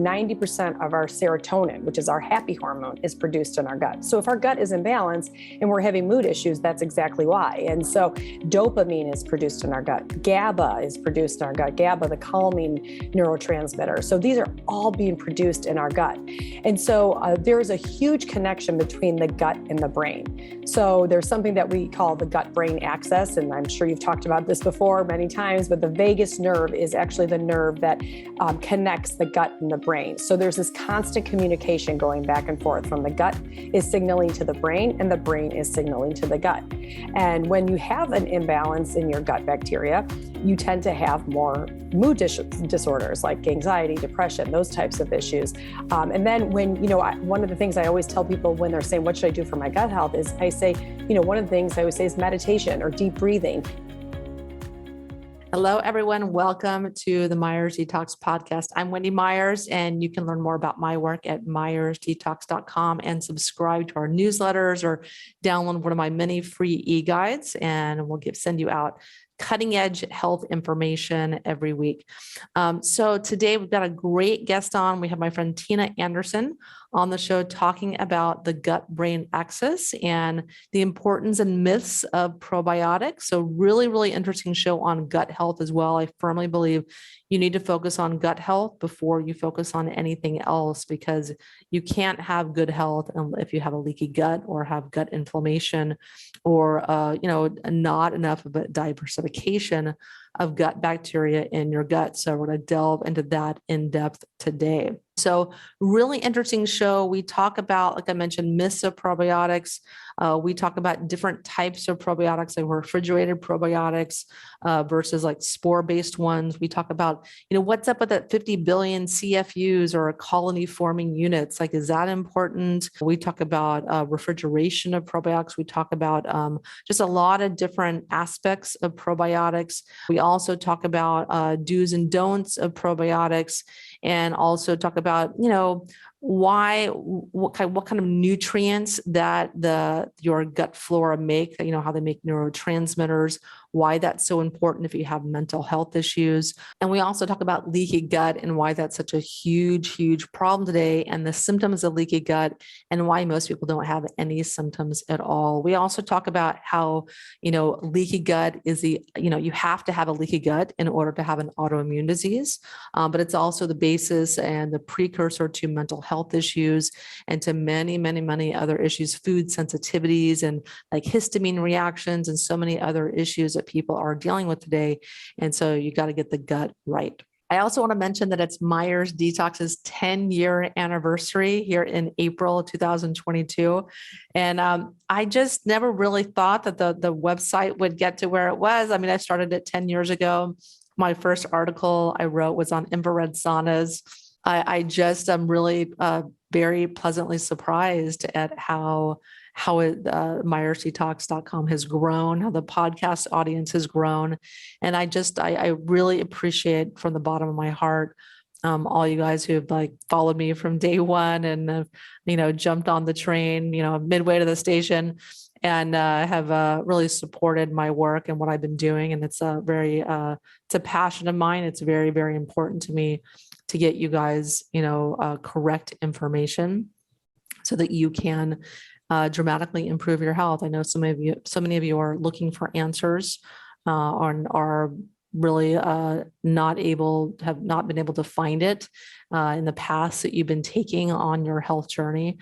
90% of our serotonin, which is our happy hormone, is produced in our gut. So if our gut is imbalanced and we're having mood issues, that's exactly why. And so dopamine is produced in our gut. GABA is produced in our gut. GABA, the calming neurotransmitter. So these are all being produced in our gut. And so there is a huge connection between the gut and the brain. So there's something that we call the gut-brain axis, and I'm sure you've talked about this before many times, but the vagus nerve is actually the nerve that connects the gut and the brain. So there's this constant communication going back and forth from the gut is signaling to the brain and the brain is signaling to the gut. And when you have an imbalance in your gut bacteria, you tend to have more mood disorders like anxiety, depression, those types of issues. And then when, one of the things I always tell people when they're saying, what should I do for my gut health, is I say, one of the things I always say is meditation or deep breathing. Hello, everyone. Welcome to the Myers Detox podcast. I'm Wendy Myers, and you can learn more about my work at myersdetox.com and subscribe to our newsletters or download one of my many free e-guides, and we'll send you out cutting edge health information every week. So today we've got a great guest on. We have my friend Tina Anderson on the show talking about the gut-brain axis and the importance and myths of probiotics. So really, really interesting show on gut health as well. I firmly believe you need to focus on gut health before you focus on anything else, because you can't have good health if you have a leaky gut or have gut inflammation or, not enough of a diversification of gut bacteria in your gut. So we're going to delve into that in depth today. So really interesting show. We talk about, like I mentioned, myths of probiotics. We talk about different types of probiotics, like refrigerated probiotics versus like spore-based ones. We talk about, what's up with that 50 billion CFUs or colony forming units? Like, is that important? We talk about refrigeration of probiotics. We talk about just a lot of different aspects of probiotics. We also talk about do's and don'ts of probiotics, and also talk about, what kind of nutrients that your gut flora make, how they make neurotransmitters, why that's so important if you have mental health issues. And we also talk about leaky gut and why that's such a huge, huge problem today, and the symptoms of leaky gut and why most people don't have any symptoms at all. We also talk about how, leaky gut is you have to have a leaky gut in order to have an autoimmune disease, but it's also the basis and the precursor to mental health issues and to many, many, many other issues, food sensitivities and like histamine reactions and so many other issues that people are dealing with today. And so you got to get the gut right. I also want to mention that it's Myers Detox's 10-year anniversary here in April 2022. And I just never really thought that the website would get to where it was. I mean, I started it 10 years ago. My first article I wrote was on infrared saunas. I just am really very pleasantly surprised at how MyersDetox.com has grown, how the podcast audience has grown. And I really appreciate from the bottom of my heart all you guys who have followed me from day one and jumped on the train, midway to the station, and have really supported my work and what I've been doing. And it's it's a passion of mine. It's very, very important to me to get you guys, correct information so that you can dramatically improve your health. I know so many of you are looking for answers, are really have not been able to find it in the past that you've been taking on your health journey.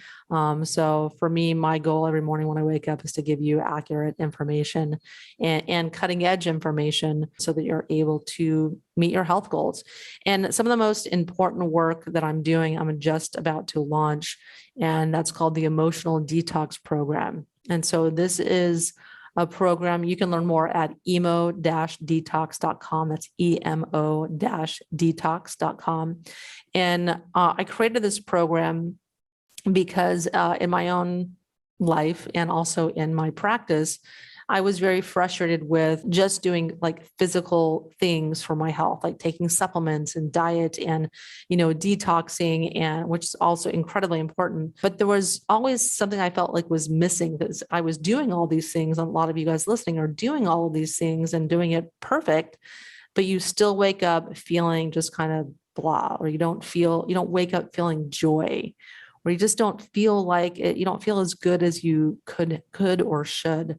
So for me, my goal every morning when I wake up is to give you accurate information and cutting edge information so that you're able to meet your health goals. And some of the most important work that I'm doing, I'm just about to launch, and that's called the Emotional Detox Program. And so this is a program. You can learn more at emo-detox.com. That's emo-detox.com. And I created this program because in my own life and also in my practice, I was very frustrated with just doing physical things for my health, like taking supplements and diet and, detoxing, and which is also incredibly important. But there was always something I felt like was missing, because I was doing all these things. A lot of you guys listening are doing all of these things and doing it perfect, but you still wake up feeling just kind of blah, or you don't wake up feeling joy, or you just don't feel like it, you don't feel as good as you could or should.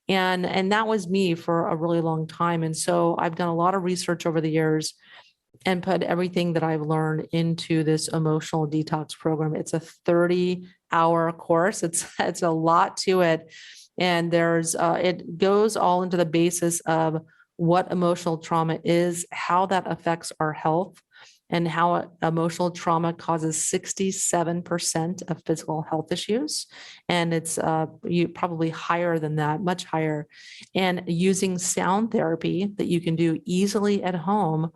And that was me for a really long time. And so I've done a lot of research over the years and put everything that I've learned into this emotional detox program. It's a 30-hour course. It's a lot to it. And it goes all into the basis of what emotional trauma is, how that affects our health, and how emotional trauma causes 67% of physical health issues. And it's probably higher than that, much higher. And using sound therapy that you can do easily at home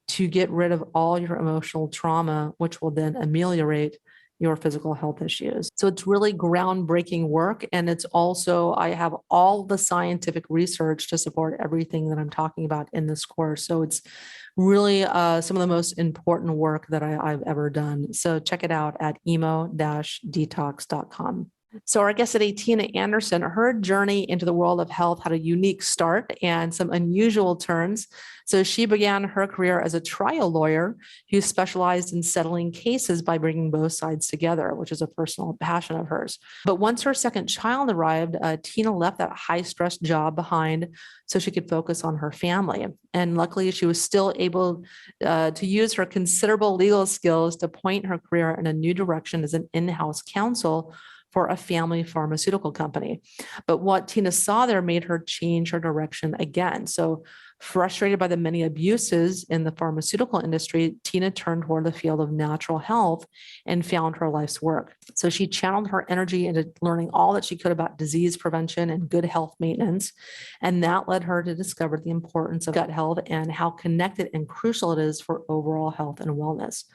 to get rid of all your emotional trauma, which will then ameliorate your physical health issues. So it's really groundbreaking work. And it's also, I have all the scientific research to support everything that I'm talking about in this course. So it's really some of the most important work that I've ever done. So check it out at emo-detox.com. So our guest today, Tina Anderson, her journey into the world of health had a unique start and some unusual turns. So she began her career as a trial lawyer who specialized in settling cases by bringing both sides together, which is a personal passion of hers. But once her second child arrived, Tina left that high-stress job behind so she could focus on her family. And luckily, she was still able to use her considerable legal skills to point her career in a new direction as an in-house counsel for a family pharmaceutical company. But what Tina saw there made her change her direction again. So frustrated by the many abuses in the pharmaceutical industry, Tina turned toward the field of natural health and found her life's work. So she channeled her energy into learning all that she could about disease prevention and good health maintenance. And that led her to discover the importance of gut health and how connected and crucial it is for overall health and wellness.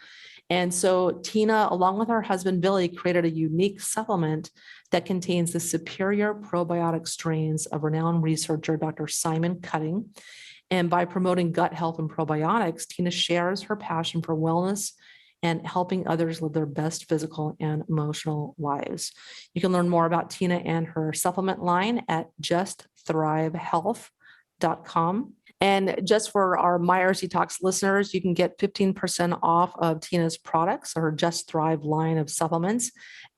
And so Tina, along with her husband, Billy, created a unique supplement that contains the superior probiotic strains of renowned researcher, Dr. Simon Cutting. And by promoting gut health and probiotics, Tina shares her passion for wellness and helping others live their best physical and emotional lives. You can learn more about Tina and her supplement line at justthrivehealth.com. And just for our Myers Detox listeners, you can get 15% off of Tina's products or Just Thrive line of supplements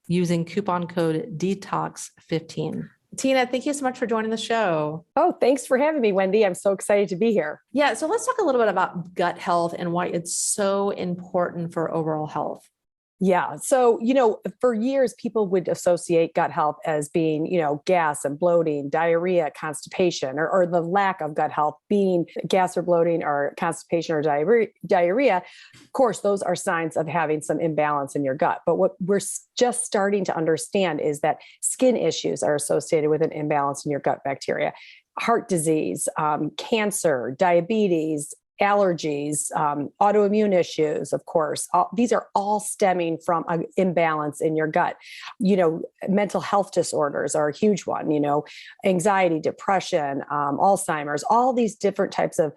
using coupon code DETOX15. Tina, thank you so much for joining the show. Oh, thanks for having me, Wendy. I'm so excited to be here. Yeah, so let's talk a little bit about gut health and why it's so important for overall health. Yeah. So, for years, people would associate gut health as being, gas and bloating, diarrhea, constipation, or the lack of gut health being gas or bloating or constipation or diarrhea. Of course, those are signs of having some imbalance in your gut. But what we're just starting to understand is that skin issues are associated with an imbalance in your gut bacteria, heart disease, cancer, diabetes, allergies, autoimmune issues, of course. These are all stemming from an imbalance in your gut. Mental health disorders are a huge one, anxiety, depression, Alzheimer's, all these different types of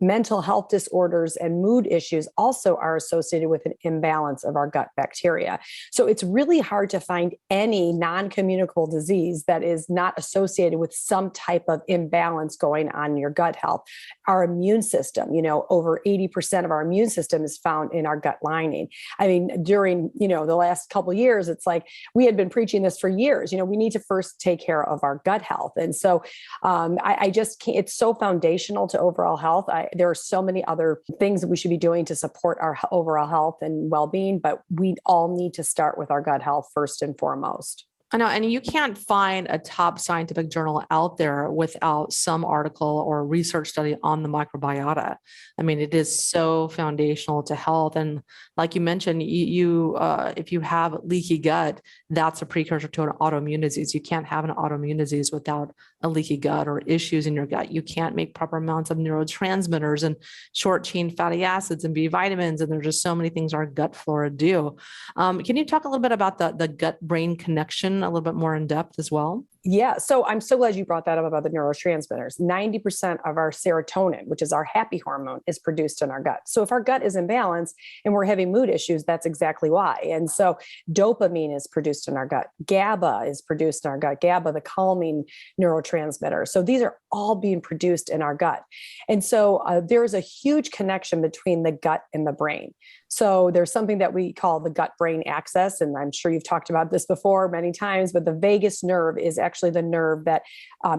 mental health disorders and mood issues also are associated with an imbalance of our gut bacteria. So it's really hard to find any non-communicable disease that is not associated with some type of imbalance going on in your gut health. Our immune system, over 80% of our immune system is found in our gut lining. I mean, during, the last couple of years, it's like we had been preaching this for years. We need to first take care of our gut health. And so I just can't, it's so foundational to overall health. There are so many other things that we should be doing to support our overall health and well-being, but we all need to start with our gut health first and foremost. I know, and you can't find a top scientific journal out there without some article or research study on the microbiota. I mean, it is so foundational to health. And like you mentioned, if you have leaky gut, that's a precursor to an autoimmune disease. You can't have an autoimmune disease without a leaky gut or issues in your gut. You can't make proper amounts of neurotransmitters and short chain fatty acids and B vitamins. And there's just so many things our gut flora do. Can you talk a little bit about the gut brain connection a little bit more in depth as well? Yeah. So I'm so glad you brought that up about the neurotransmitters. 90% of our serotonin, which is our happy hormone, is produced in our gut. So if our gut is imbalanced and we're having mood issues, that's exactly why. And so dopamine is produced in our gut. GABA is produced in our gut. GABA, the calming neurotransmitter. So these are all being produced in our gut. And so there is a huge connection between the gut and the brain. So there's something that we call the gut brain axis. And I'm sure you've talked about this before many times, but the vagus nerve is actually the nerve that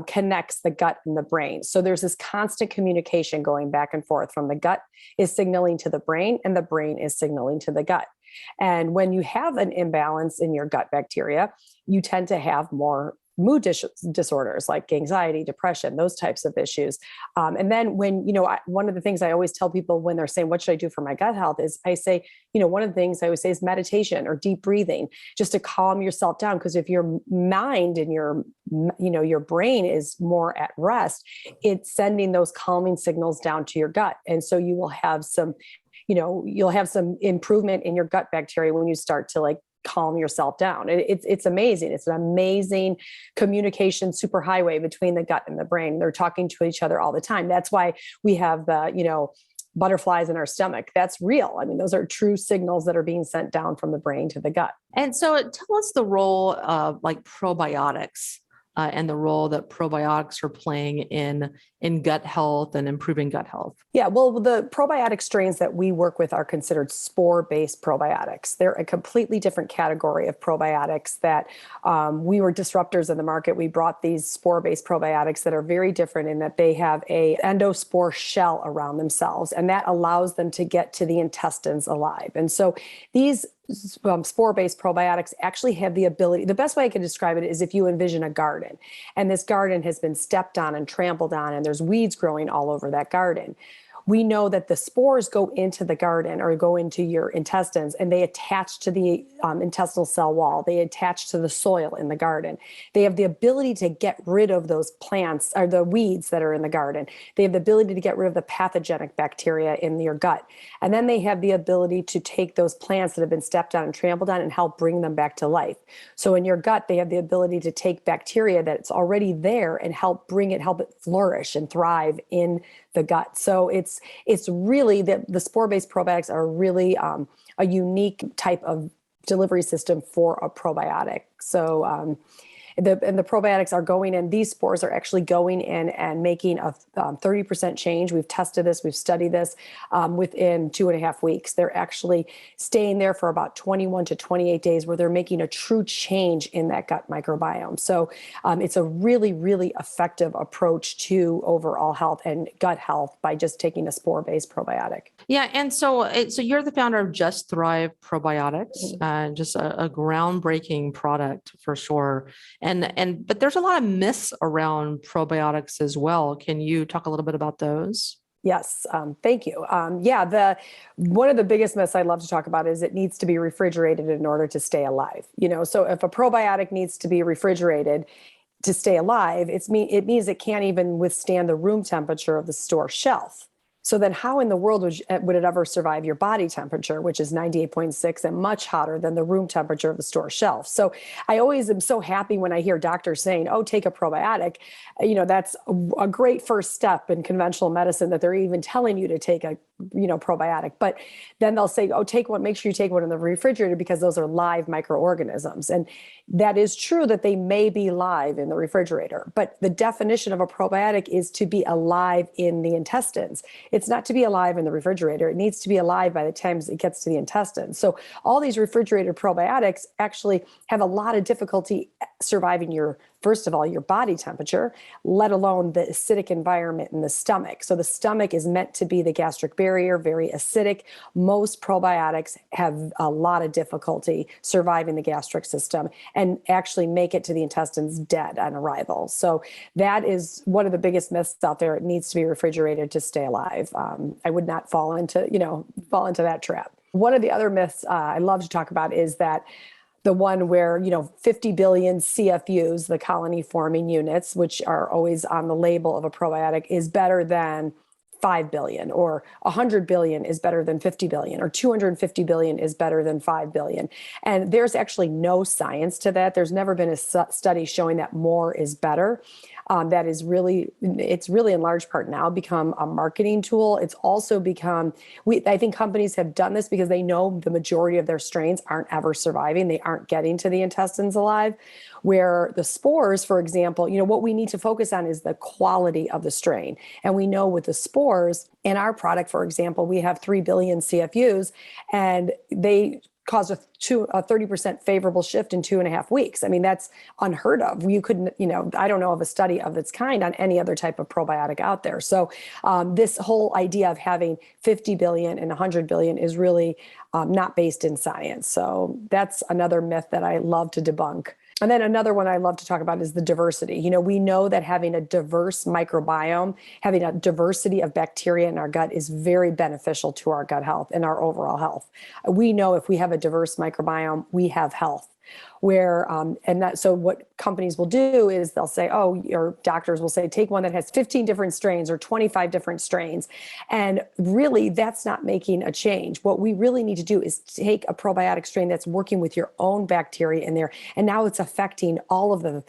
connects the gut and the brain. So there's this constant communication going back and forth from the gut is signaling to the brain and the brain is signaling to the gut. And when you have an imbalance in your gut bacteria, you tend to have more mood disorders like anxiety, depression, those types of issues. And then one of the things I always tell people when they're saying, what should I do for my gut health is I say, one of the things I always say is meditation or deep breathing, just to calm yourself down. Because if your mind and your brain is more at rest, it's sending those calming signals down to your gut. And so you will have some, you'll have some improvement in your gut bacteria when you start to calm yourself down. It's amazing. It's an amazing communication superhighway between the gut and the brain. They're talking to each other all the time. That's why we have the, butterflies in our stomach. That's real. I mean, those are true signals that are being sent down from the brain to the gut. And so tell us the role of probiotics and the role that probiotics are playing in gut health and improving gut health. Yeah, well, the probiotic strains that we work with are considered spore-based probiotics. They're a completely different category of probiotics that we were disruptors in the market. We brought these spore-based probiotics that are very different in that they have a endospore shell around themselves, and that allows them to get to the intestines alive. And so these spore-based probiotics actually have the ability, the best way I can describe it is if you envision a garden, and this garden has been stepped on and trampled on, and there's weeds growing all over that garden. We know that the spores go into the garden or go into your intestines and they attach to the intestinal cell wall. They attach to the soil in the garden. They have the ability to get rid of those plants or the weeds that are in the garden. They have the ability to get rid of the pathogenic bacteria in your gut. And then they have the ability to take those plants that have been stepped on and trampled on and help bring them back to life. So in your gut, they have the ability to take bacteria that's already there and help it flourish and thrive in the gut. So it's really the spore-based probiotics are really a unique type of delivery system for a probiotic. So the probiotics are going in, these spores are actually going in and making a 30% change. We've tested this, we've studied this within 2.5 weeks. They're actually staying there for about 21 to 28 days where they're making a true change in that gut microbiome. So it's a really, really effective approach to overall health and gut health by just taking a spore-based probiotic. Yeah. And so you're the founder of Just Thrive Probiotics, just a groundbreaking product for sure. But there's a lot of myths around probiotics as well. Can you talk a little bit about those? Yes, thank you. One of the biggest myths I love to talk about is it needs to be refrigerated in order to stay alive. So if a probiotic needs to be refrigerated to stay alive, it means it can't even withstand the room temperature of the store shelf. So then how in the world would it ever survive your body temperature, which is 98.6 and much hotter than the room temperature of the store shelf? So I always am so happy when I hear doctors saying, oh, take a probiotic. That's a great first step in conventional medicine that they're even telling you to take a probiotic. But then they'll say, oh, take one, make sure you take one in the refrigerator because those are live microorganisms. And that is true that they may be live in the refrigerator, but the definition of a probiotic is to be alive in the intestines. It's not to be alive in the refrigerator. It needs to be alive by the time it gets to the intestines. So all these refrigerated probiotics actually have a lot of difficulty surviving first of all, your body temperature, let alone the acidic environment in the stomach. So the stomach is meant to be the gastric barrier, very acidic. Most probiotics have a lot of difficulty surviving the gastric system and actually make it to the intestines dead on arrival. So that is one of the biggest myths out there. It needs to be refrigerated to stay alive. I would not fall into that trap. One of the other myths I love to talk about is that the one where, 50 billion CFUs, the colony forming units, which are always on the label of a probiotic, is better than 5 billion, or 100 billion is better than 50 billion, or 250 billion is better than 5 billion. And there's actually no science to that. There's never been a study showing that more is better. That is really, it's really in large part now become a marketing tool. It's also become, I think companies have done this because they know the majority of their strains aren't ever surviving. They aren't getting to the intestines alive. Where the spores, for example, what we need to focus on is the quality of the strain. And we know with the spores in our product, for example, we have 3 billion CFUs, and they cause a 30% favorable shift in 2.5 weeks. I mean, that's unheard of. You couldn't, I don't know of a study of its kind on any other type of probiotic out there. So this whole idea of having 50 billion and 100 billion is really not based in science. So that's another myth that I love to debunk. And then another one I love to talk about is the diversity. We know that having a diverse microbiome, having a diversity of bacteria in our gut is very beneficial to our gut health and our overall health. We know if we have a diverse microbiome, we have health. So what companies will do is they'll say, your doctors will say, take one that has 15 different strains or 25 different strains. And really, that's not making a change. What we really need to do is take a probiotic strain that's working with your own bacteria in there. And now it's affecting all of the,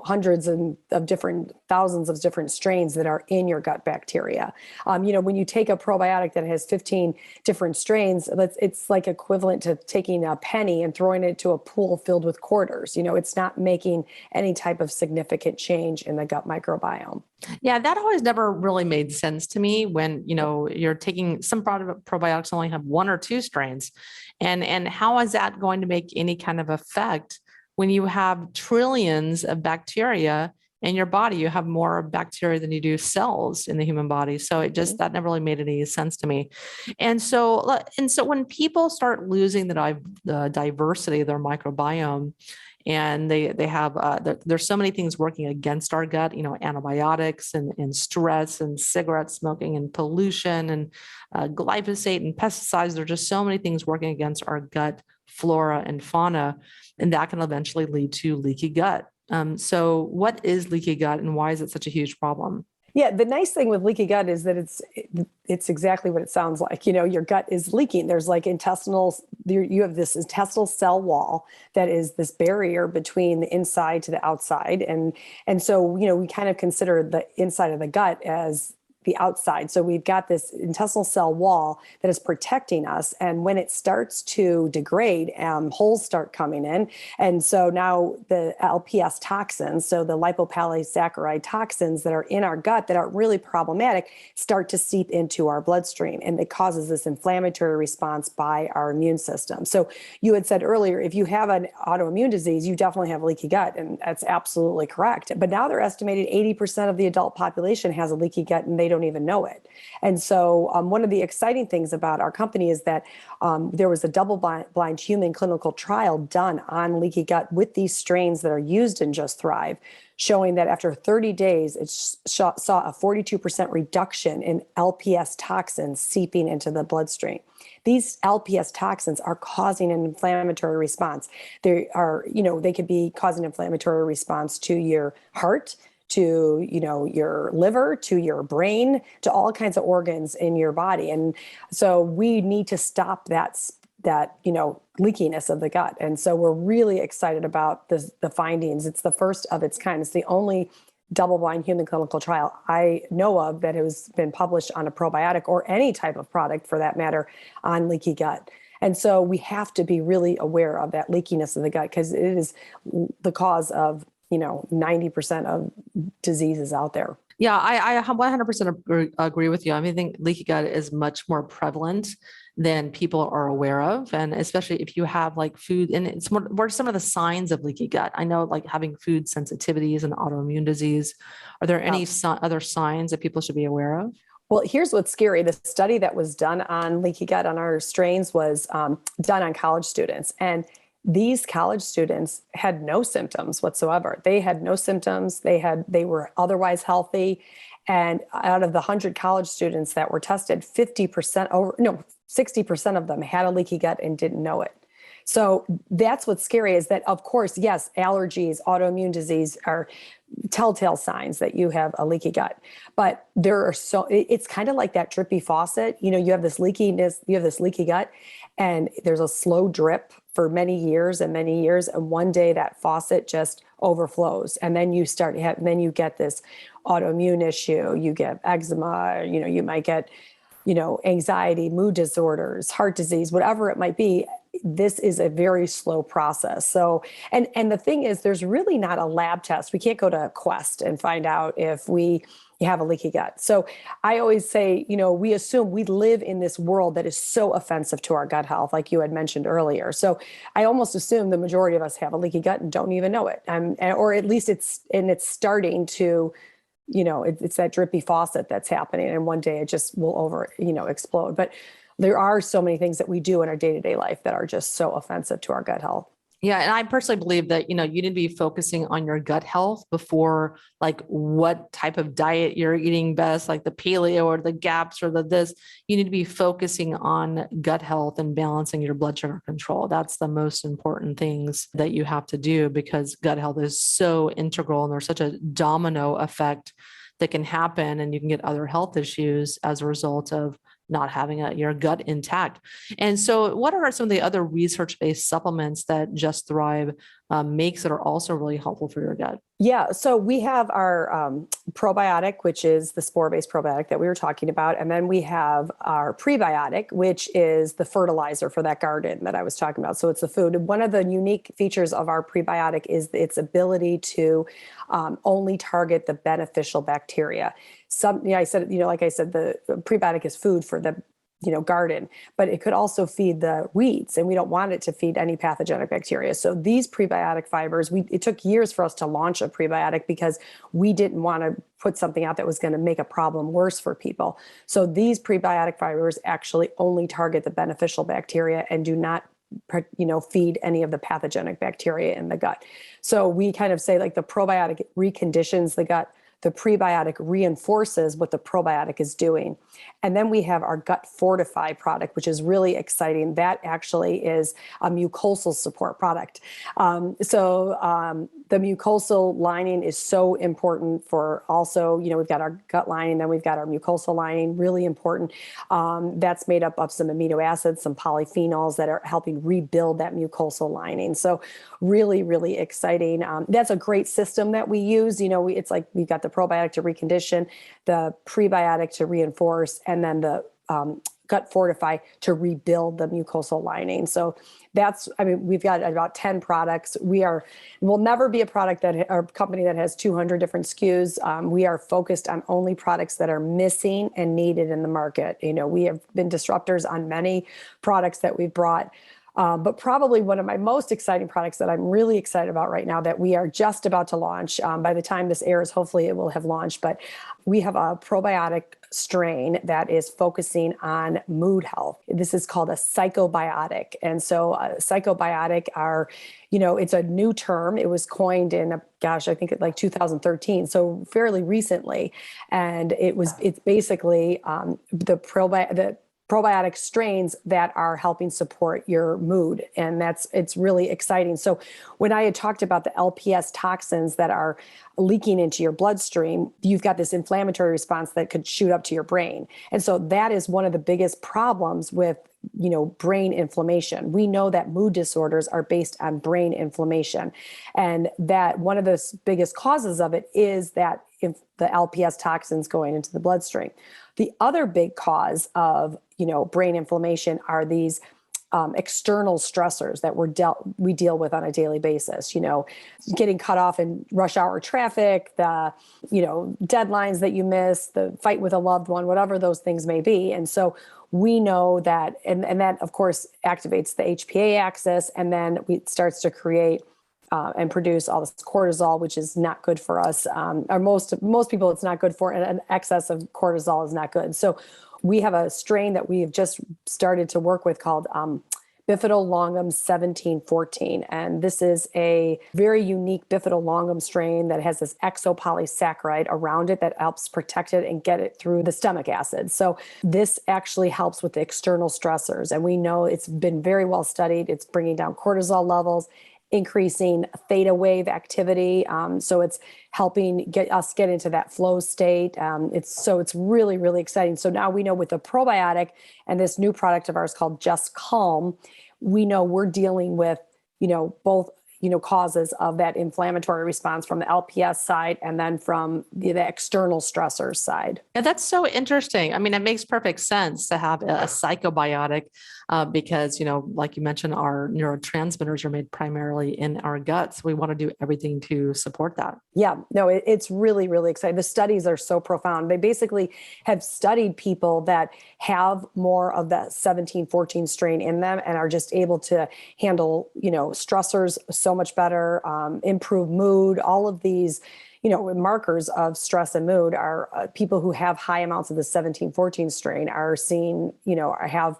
hundreds of different, thousands of different strains that are in your gut bacteria. When you take a probiotic that has 15 different strains, it's like equivalent to taking a penny and throwing it to a pool filled with quarters. It's not making any type of significant change in the gut microbiome. Yeah, that always never really made sense to me when, you're taking some probiotics only have 1 or 2 strains. And how is that going to make any kind of effect when you have trillions of bacteria in your body? You have more bacteria than you do cells in the human body. So that never really made any sense to me. And so when people start losing the diversity of their microbiome, and they have, there's so many things working against our gut, antibiotics and stress and cigarette smoking and pollution and glyphosate and pesticides. There are just so many things working against our gut flora and fauna, and that can eventually lead to leaky gut. So what is leaky gut and why is it such a huge problem? Yeah, the nice thing with leaky gut is that it's exactly what it sounds like. Your gut is leaking. There's you have this intestinal cell wall that is this barrier between the inside to the outside. And so, we kind of consider the inside of the gut as the outside. So we've got this intestinal cell wall that is protecting us. And when it starts to degrade, holes start coming in. And so now the LPS toxins, so the lipopolysaccharide toxins that are in our gut that are really problematic, start to seep into our bloodstream. And it causes this inflammatory response by our immune system. So you had said earlier, if you have an autoimmune disease, you definitely have leaky gut. And that's absolutely correct. But now they're estimated 80% of the adult population has a leaky gut and they don't even know it. And so one of the exciting things about our company is that there was a double-blind human clinical trial done on leaky gut with these strains that are used in Just Thrive, showing that after 30 days, it saw a 42% reduction in LPS toxins seeping into the bloodstream. These LPS toxins are causing an inflammatory response. They could be causing an inflammatory response to your heart, to your liver, to your brain, to all kinds of organs in your body. And so we need to stop that leakiness of the gut. And so we're really excited about the findings. It's the first of its kind. It's the only double-blind human clinical trial I know of that has been published on a probiotic or any type of product for that matter on leaky gut. And so we have to be really aware of that leakiness of the gut because it is the cause of 90% of diseases out there. Yeah, I 100% agree with you. I think leaky gut is much more prevalent than people are aware of. And especially if you have food, and it's more, what are some of the signs of leaky gut? I know having food sensitivities and autoimmune disease. Are there any other signs that people should be aware of? Well, here's what's scary. The study that was done on leaky gut on our strains was done on college students. And these college students had no symptoms whatsoever. They had no symptoms. They were otherwise healthy. And out of the 100 college students that were tested, 60% of them had a leaky gut and didn't know it. So that's what's scary is that, of course, yes, allergies, autoimmune disease are telltale signs that you have a leaky gut. But it's kind of like that drippy faucet. You have this leakiness, you have this leaky gut, and there's a slow drip for many years and many years. And one day that faucet just overflows. And then then you get this autoimmune issue, you get eczema, you might get, anxiety, mood disorders, heart disease, whatever it might be. This is a very slow process. So, and the thing is, there's really not a lab test. We can't go to Quest and find out if we have a leaky gut. So I always say, we assume we live in this world that is so offensive to our gut health, like you had mentioned earlier. So I almost assume the majority of us have a leaky gut and don't even know it. Or at least it's starting to, it's that drippy faucet that's happening. And one day it just will explode. But there are so many things that we do in our day-to-day life that are just so offensive to our gut health. Yeah. And I personally believe that, you need to be focusing on your gut health before like what type of diet you're eating best, like the paleo or the GAPS or this. You need to be focusing on gut health and balancing your blood sugar control. That's the most important things that you have to do, because gut health is so integral and there's such a domino effect that can happen, and you can get other health issues as a result of not having your gut intact. And so what are some of the other research-based supplements that Just Thrive makes that are also really helpful for your gut? Yeah. So we have our probiotic, which is the spore-based probiotic that we were talking about. And then we have our prebiotic, which is the fertilizer for that garden that I was talking about. So it's the food. And one of the unique features of our prebiotic is its ability to only target the beneficial bacteria. Like I said, the prebiotic is food for the garden, but it could also feed the weeds, and we don't want it to feed any pathogenic bacteria. So these prebiotic fibers, it took years for us to launch a prebiotic because we didn't want to put something out that was going to make a problem worse for people. So these prebiotic fibers actually only target the beneficial bacteria and do not feed any of the pathogenic bacteria in the gut. So we kind of say like the probiotic reconditions the gut. The prebiotic reinforces what the probiotic is doing. And then we have our Gut Fortify product, which is really exciting. That actually is a mucosal support product. The mucosal lining is so important for also, we've got our gut lining, then we've got our mucosal lining, really important. That's made up of some amino acids, some polyphenols that are helping rebuild that mucosal lining. So really, really exciting. That's a great system that we use. It's like we've got the probiotic to recondition, the prebiotic to reinforce, and then the Gut Fortify to rebuild the mucosal lining. So we've got about 10 products. We'll never be a company that has 200 different SKUs. We are focused on only products that are missing and needed in the market. We have been disruptors on many products that we've brought. But probably one of my most exciting products that I'm really excited about right now that we are just about to launch. By the time this airs, hopefully it will have launched, but we have a probiotic strain that is focusing on mood health. This is called a psychobiotic. And so psychobiotic it's a new term. It was coined in, I think like 2013. So fairly recently. And it's basically the probiotic strains that are helping support your mood. And it's really exciting. So when I had talked about the LPS toxins that are leaking into your bloodstream, you've got this inflammatory response that could shoot up to your brain. And so that is one of the biggest problems with brain inflammation. We know that mood disorders are based on brain inflammation, and that one of the biggest causes of it is that the LPS toxins going into the bloodstream. The other big cause of brain inflammation are these external stressors that we deal with on a daily basis. Getting cut off in rush hour traffic, the deadlines that you miss, the fight with a loved one, whatever those things may be. And so we know that, and that of course activates the HPA axis, and then it starts to create and produce all this cortisol, which is not good for us. Or most people, it's not good for, and an excess of cortisol is not good. So we have a strain that we've just started to work with called Bifidol longum 1714. And this is a very unique Bifidol longum strain that has this exopolysaccharide around it that helps protect it and get it through the stomach acid. So this actually helps with the external stressors. And we know it's been very well studied. It's bringing down cortisol levels. increasing theta wave activity. So it's helping get into that flow state. It's really, really exciting. So now we know with the probiotic and this new product of ours called Just Calm, we know we're dealing with, both causes of that inflammatory response from the LPS side and then from the external stressors side. Yeah, that's so interesting. I mean, it makes perfect sense to have a psychobiotic because, like you mentioned, our neurotransmitters are made primarily in our guts. We want to do everything to support that. Yeah, no, it's really, really exciting. The studies are so profound. They basically have studied people that have more of that 17-14 strain in them and are just able to handle, stressors so much better, improve mood, all of these markers of stress and mood are people who have high amounts of the 17-14 strain are seen, have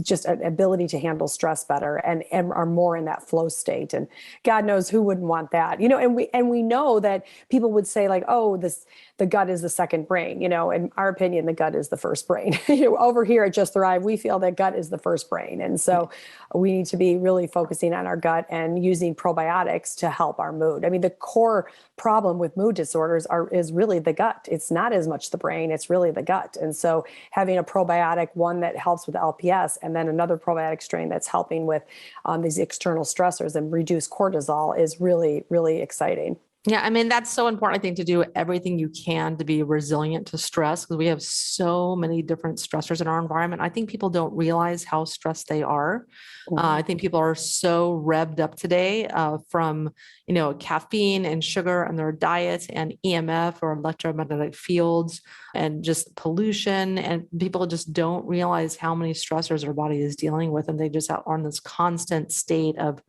just an ability to handle stress better and are more in that flow state. And God knows who wouldn't want that, and we know that people would say like, oh, the gut is the second brain, in our opinion, the gut is the first brain. Over here at Just Thrive, we feel that gut is the first brain. And so we need to be really focusing on our gut and using probiotics to help our mood. I mean, the core problem with mood disorders is really the gut. It's not as much the brain, it's really the gut. And so having a probiotic, one that helps with LPS, and then another probiotic strain that's helping with these external stressors and reduce cortisol is really, really exciting. Yeah, I mean, that's so important, I think, to do everything you can to be resilient to stress because we have so many different stressors in our environment. I think people don't realize how stressed they are. I think people are so revved up today from, caffeine and sugar and their diets and EMF or electromagnetic fields and just pollution. And people just don't realize how many stressors our body is dealing with. And they just are in this constant state of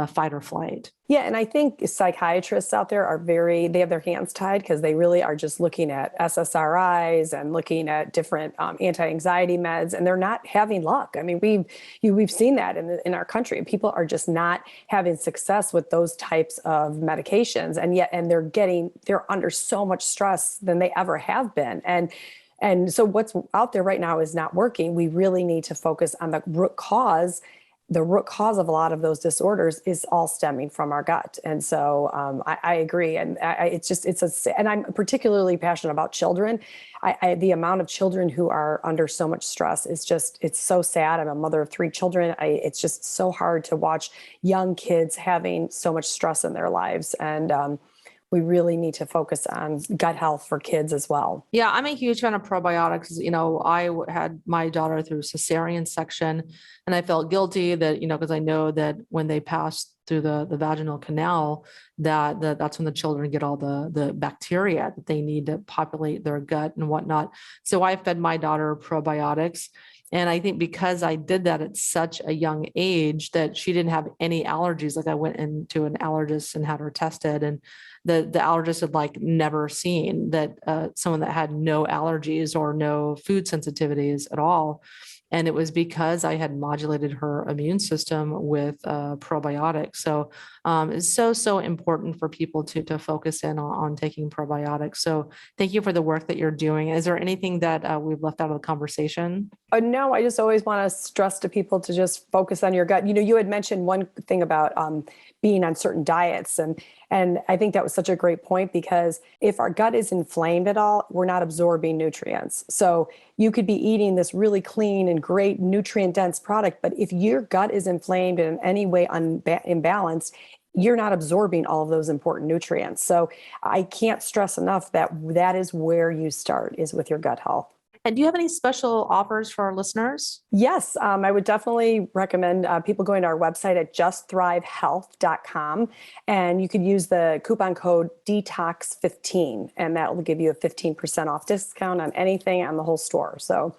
fight or flight. Yeah. And I think psychiatrists out there they have their hands tied because they really are just looking at SSRIs and looking at different anti-anxiety meds, and they're not having luck. I mean, we've seen that in our country. People are just not having success with those types of medications. And they're under so much stress than they ever have been. And so what's out there right now is not working. We really need to focus on the root cause. The root cause of a lot of those disorders is all stemming from our gut. And so I agree. And and I'm particularly passionate about children. The amount of children who are under so much stress it's so sad. I'm a mother of 3 children. It's just so hard to watch young kids having so much stress in their lives. And we really need to focus on gut health for kids as well. Yeah, I'm a huge fan of probiotics. I had my daughter through cesarean section and I felt guilty that, because I know that when they pass through the vaginal canal, that's when the children get all the bacteria that they need to populate their gut and whatnot. So I fed my daughter probiotics. And I think because I did that at such a young age that she didn't have any allergies, like I went into an allergist and had her tested, and the allergist had never seen that someone that had no allergies or no food sensitivities at all. And it was because I had modulated her immune system with probiotics. So it's so important for people to focus in on taking probiotics. So thank you for the work that you're doing. Is there anything that we've left out of the conversation? No, I just always want to stress to people to just focus on your gut. You had mentioned one thing about being on certain diets. And I think that was such a great point, because if our gut is inflamed at all, we're not absorbing nutrients. So you could be eating this really clean and great nutrient dense product, but if your gut is inflamed and in any way imbalanced, you're not absorbing all of those important nutrients. So I can't stress enough that is where you start, is with your gut health. And do you have any special offers for our listeners? Yes, I would definitely recommend people going to our website at justthrivehealth.com, and you could use the coupon code DETOX15, and that will give you a 15% off discount on anything on the whole store. So.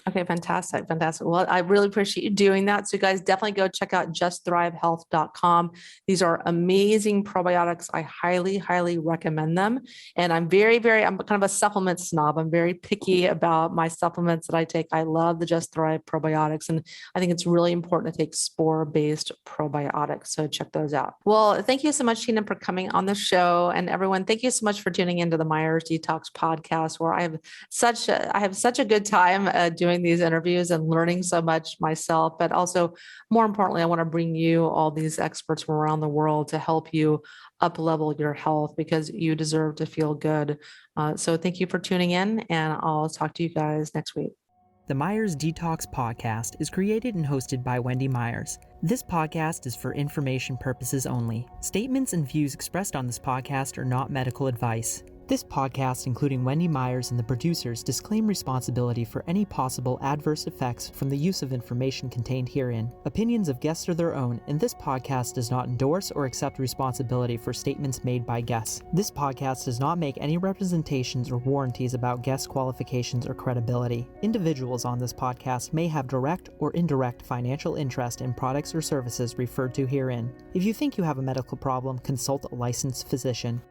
Okay, fantastic. Well, I really appreciate you doing that. So you guys definitely go check out justthrivehealth.com. These are amazing probiotics. I highly, highly recommend them. And I'm I'm kind of a supplement snob. I'm very picky about my supplements that I take. I love the Just Thrive probiotics. And I think it's really important to take spore-based probiotics. So check those out. Well, thank you so much, Tina, for coming on the show. And everyone, thank you so much for tuning into the Myers Detox podcast, where I have such a good time doing doing these interviews and learning so much myself, but also more importantly, I want to bring you all these experts from around the world to help you up level your health because you deserve to feel good. So thank you for tuning in, and I'll talk to you guys next week. The Myers Detox podcast is created and hosted by Wendy Myers. This podcast is for information purposes only. Statements and views expressed on this podcast are not medical advice. This podcast, including Wendy Myers and the producers, disclaim responsibility for any possible adverse effects from the use of information contained herein. Opinions of guests are their own, and this podcast does not endorse or accept responsibility for statements made by guests. This podcast does not make any representations or warranties about guest qualifications or credibility. Individuals on this podcast may have direct or indirect financial interest in products or services referred to herein. If you think you have a medical problem, consult a licensed physician.